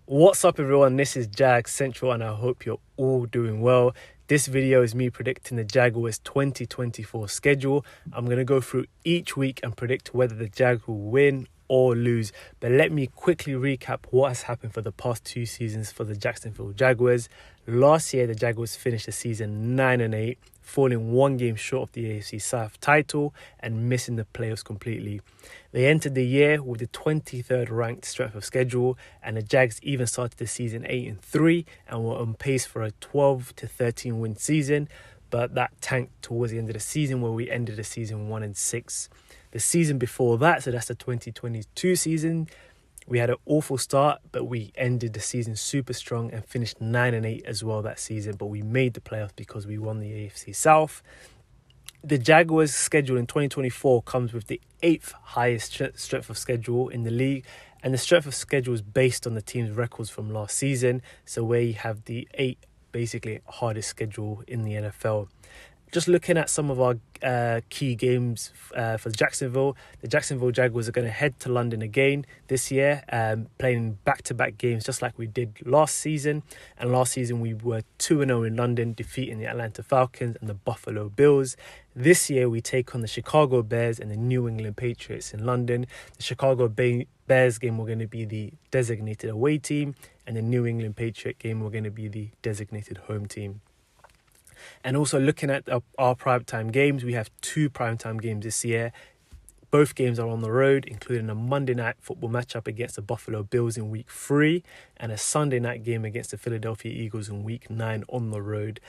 What's up everyone, this is Jags Central and I hope you're all doing well. This video is me predicting the Jaguars 2024 schedule. I'm going to go through each week and predict whether the Jags will win or lose. But let me quickly recap what has happened for the past two seasons for the Jacksonville Jaguars. Last year, the Jaguars finished the season 9-8, falling one game short of the AFC South title and missing the playoffs completely. They entered the year with the 23rd ranked strength of schedule, and the Jags even started the season 8-3 and were on pace for a 12-13 win season, but that tanked towards the end of the season where we ended the season 1-6. The season before that, so that's the 2022 season, we had an awful start, but we ended the season super strong and finished 9-8 as well that season. But we made the playoffs because we won the AFC South. The Jaguars' schedule in 2024 comes with the 8th highest strength of schedule in the league. And the strength of schedule is based on the team's records from last season. So where you have the 8 basically hardest schedule in the NFL. Just looking at some of our key games for Jacksonville, the Jacksonville Jaguars are going to head to London again this year, playing back-to-back games just like we did last season. And last season we were 2-0 in London, defeating the Atlanta Falcons and the Buffalo Bills. This year we take on the Chicago Bears and the New England Patriots in London. The Chicago Bears game we're going to be the designated away team, and the New England Patriot game we're going to be the designated home team. And also looking at our primetime games, we have 2 primetime games this year. Both games are on the road, including a Monday night football matchup against the Buffalo Bills in week 3 and a Sunday night game against the Philadelphia Eagles in week 9 on the road.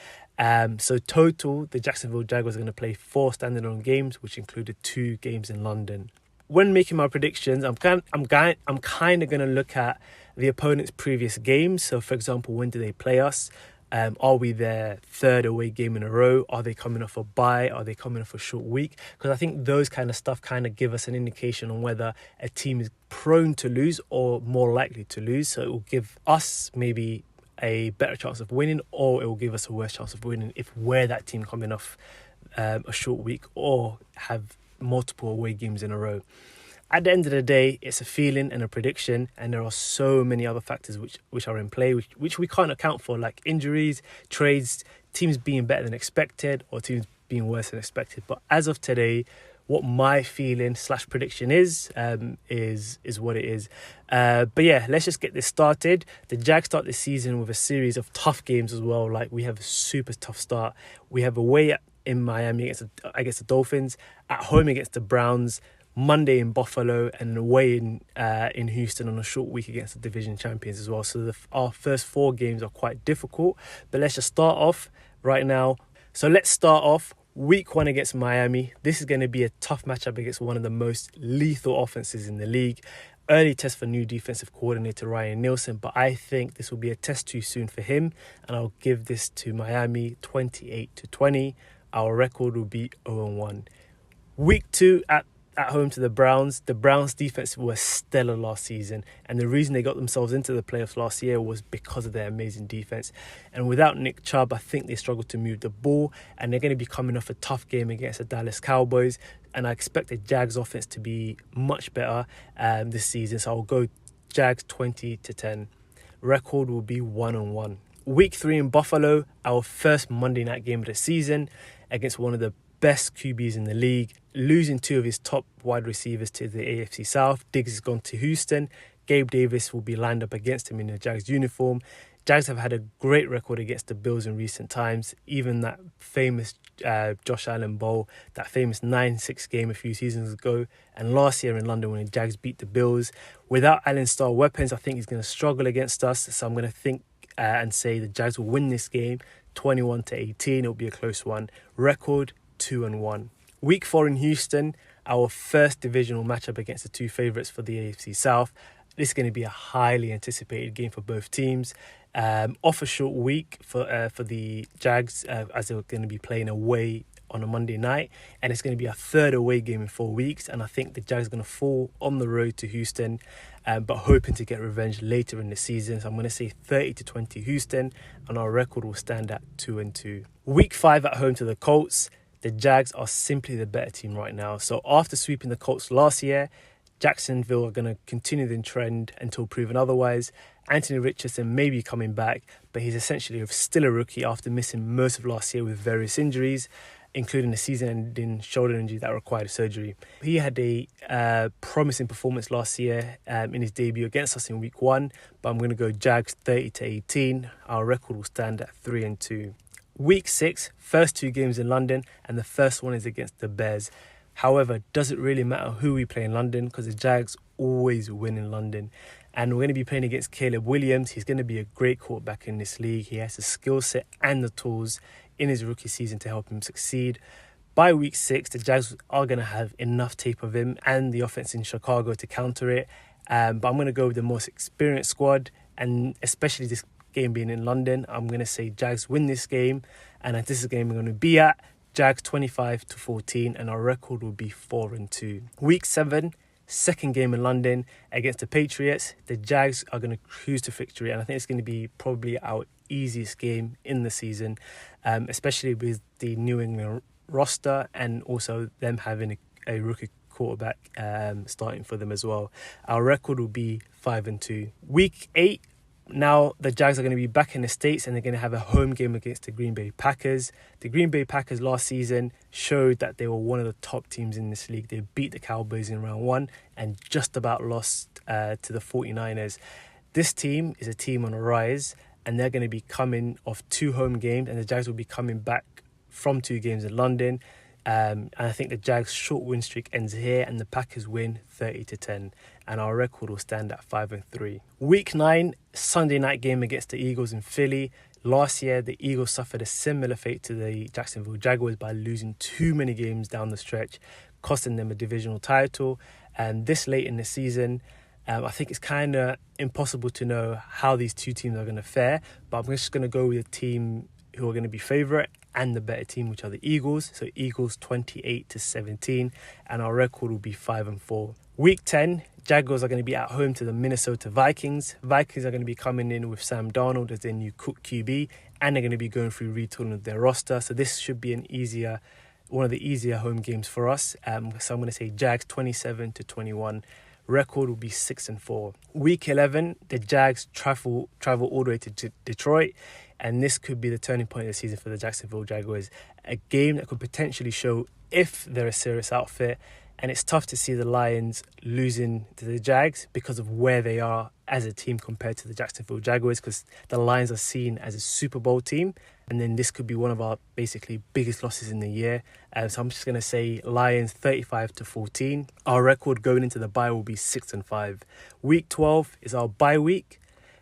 So total, the Jacksonville Jaguars are going to play 4 standalone games, which included 2 games in London. When making my predictions, I'm kind of going to look at the opponent's previous games. So, for example, when do they play us? Are we their 3rd away game in a row? Are they coming off a bye? Are they coming off a short week? Because I think those kind of stuff kind of give us an indication on whether a team is prone to lose or more likely to lose. So it will give us maybe a better chance of winning, or it will give us a worse chance of winning if we're that team coming off a short week or have multiple away games in a row. At the end of the day, it's a feeling and a prediction, and there are so many other factors which are in play, which we can't account for, like injuries, trades, teams being better than expected, or teams being worse than expected. But as of today, what my feeling / prediction is what it is. But yeah, let's just get this started. The Jags start this season with a series of tough games as well. Like, we have a super tough start. We have away in Miami against the Dolphins, at home against the Browns, Monday in Buffalo, and away in Houston on a short week against the division champions as well. So our first 4 games are quite difficult. But let's just start off right now. So let's start off week 1 against Miami. This is going to be a tough matchup against one of the most lethal offenses in the league. Early test for new defensive coordinator Ryan Nielsen, but I think this will be a test too soon for him, and I'll give this to Miami 28-20. Our record will be 0-1. Week 2 at home to the Browns. The Browns defense was stellar last season, and the reason they got themselves into the playoffs last year was because of their amazing defense. And without Nick Chubb, I think they struggled to move the ball, and they're going to be coming off a tough game against the Dallas Cowboys, and I expect the Jags offense to be much better this season. So I'll go Jags 20-10. Record will be 1-1. Week 3 in Buffalo, our first Monday night game of the season against one of the best QBs in the league, losing 2 of his top wide receivers to the AFC South. Diggs has gone to Houston. Gabe Davis will be lined up against him in a Jags uniform. Jags have had a great record against the Bills in recent times. Even that famous Josh Allen Bowl, that famous 9-6 game a few seasons ago, and last year in London when the Jags beat the Bills. Without Allen's star weapons, I think he's going to struggle against us. So I'm going to think and say the Jags will win this game 21-18. It'll be a close one. Record 2-1. Week 4 in Houston, our first divisional matchup against the 2 favourites for the AFC South. This is going to be a highly anticipated game for both teams. Off a short week for the Jags, as they're going to be playing away on a Monday night, and it's going to be a 3rd away game in 4 weeks. And I think the Jags are going to fall on the road to Houston, but hoping to get revenge later in the season. So I'm going to say 30-20 Houston, and our record will stand at 2-2. Week 5 at home to the Colts. The Jags are simply the better team right now. So after sweeping the Colts last year, Jacksonville are going to continue the trend until proven otherwise. Anthony Richardson may be coming back, but he's essentially still a rookie after missing most of last year with various injuries, including a season-ending shoulder injury that required surgery. He had a promising performance last year in his debut against us in week 1, but I'm going to go Jags 30-18. Our record will stand at 3-2. Week 6, first 2 games in London, and the first one is against the Bears. However, does it really matter who we play in London? Because the Jags always win in London. And we're going to be playing against Caleb Williams. He's going to be a great quarterback in this league. He has the skill set and the tools in his rookie season to help him succeed. By week 6, the Jags are going to have enough tape of him and the offense in Chicago to counter it. But I'm going to go with the most experienced squad, and especially this game being in London, I'm going to say Jags win this game. And this is the game we're going to be at. Jags 25-14, and our record will be 4-2. Week 7, second game in London against the Patriots. The Jags are going to cruise to victory, and I think it's going to be probably our easiest game in the season, especially with the New England roster and also them having a rookie quarterback starting for them as well. Our record will be 5-2. Week 8. Now, the Jags are going to be back in the States and they're going to have a home game against the Green Bay Packers. The Green Bay Packers last season showed that they were one of the top teams in this league. They beat the Cowboys in round 1 and just about lost to the 49ers. This team is a team on a rise, and they're going to be coming off 2 home games, and the Jags will be coming back from 2 games in London. And I think the Jags' short win streak ends here, and the Packers win 30-10, and our record will stand at 5-3. Week 9, Sunday night game against the Eagles in Philly. Last year, the Eagles suffered a similar fate to the Jacksonville Jaguars by losing too many games down the stretch, costing them a divisional title. And this late in the season, I think it's kind of impossible to know how these two teams are going to fare, but I'm just going to go with a team who are going to be favourite and the better team, which are the Eagles. So Eagles 28-17, and our record will be 5-4. Week 10, Jaguars are going to be at home to the Minnesota Vikings. Vikings are going to be coming in with Sam Darnold as their new Cook QB, and they're going to be going through retooling of their roster. So this should be one of the easier home games for us. So I'm going to say Jags 27-21. Record will be 6-4. Week 11, the Jags travel all the way to Detroit, and this could be the turning point of the season for the Jacksonville Jaguars. A game that could potentially show if they're a serious outfit, and it's tough to see the Lions losing to the Jags because of where they are as a team compared to the Jacksonville Jaguars, because the Lions are seen as a Super Bowl team, and then this could be one of our basically biggest losses in the year. So I'm just going to say Lions 35-14. Our record going into the bye will be 6-5. Week 12 is our bye week,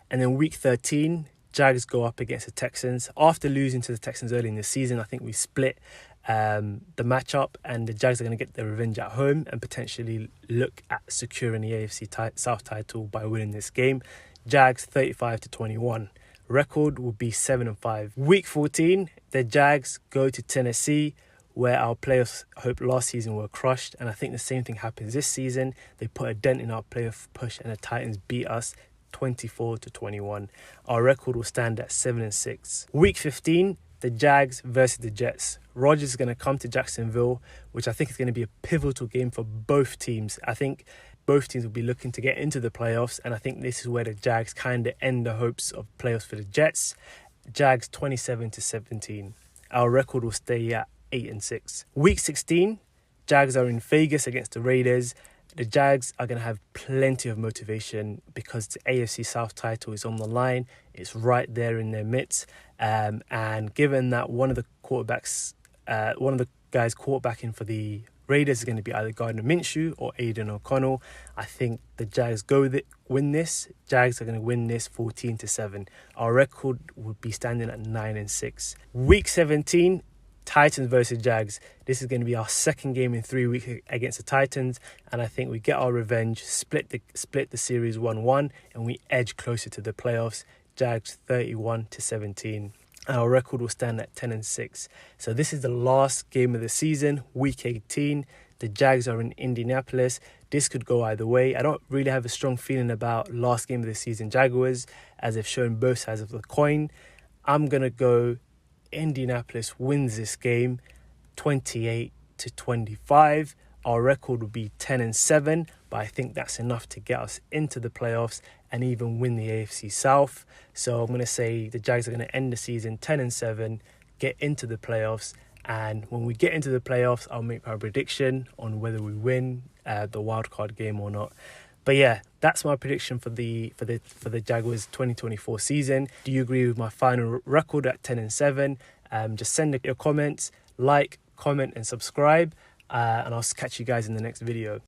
and then week 13, Jags go up against the Texans. After losing to the Texans early in the season, I think we split the matchup, and the Jags are going to get their revenge at home and potentially look at securing the AFC South title by winning this game. Jags 35-21. Record will be 7-5. Week 14, the Jags go to Tennessee, where our playoff hope last season were crushed, and I think the same thing happens this season. They put a dent in our playoff push, and the Titans beat us 24-21. Our record will stand at 7-6. Week 15, the Jags versus the Jets. Rodgers is going to come to Jacksonville, which I think is going to be a pivotal game for both teams. I think both teams will be looking to get into the playoffs, and I think this is where the Jags kind of end the hopes of playoffs for the Jets. Jags 27-17. Our record will stay at 8-6. Week 16, Jags are in Vegas against the Raiders. The Jags are going to have plenty of motivation because the AFC South title is on the line. It's right there in their midst. And given that one of the guys quarterbacking for the Raiders is going to be either Gardner Minshew or Aiden O'Connell, I think the Jags win this. Jags are going to win this 14-7. Our record would be standing at 9-6. Week 17, Titans versus Jags. This is going to be our second game in 3 weeks against the Titans, and I think we get our revenge, split the series 1-1, and we edge closer to the playoffs. Jags 31-17. Our record will stand at 10-6. So this is the last game of the season, week 18. The Jags are in Indianapolis. This could go either way. I don't really have a strong feeling about last game of the season Jaguars, as they've shown both sides of the coin. I'm going to go Indianapolis wins this game 28-25. our record would be 10-7, but I think that's enough to get us into the playoffs and even win the AFC South. So I'm going to say the Jags are going to end the season 10-7, get into the playoffs, and when we get into the playoffs, I'll make my prediction on whether we win the wildcard game or not. But yeah, that's my prediction for the Jaguars 2024 season. Do you agree with my final record at 10-7? Just send your comments, like, comment, and subscribe. And I'll catch you guys in the next video.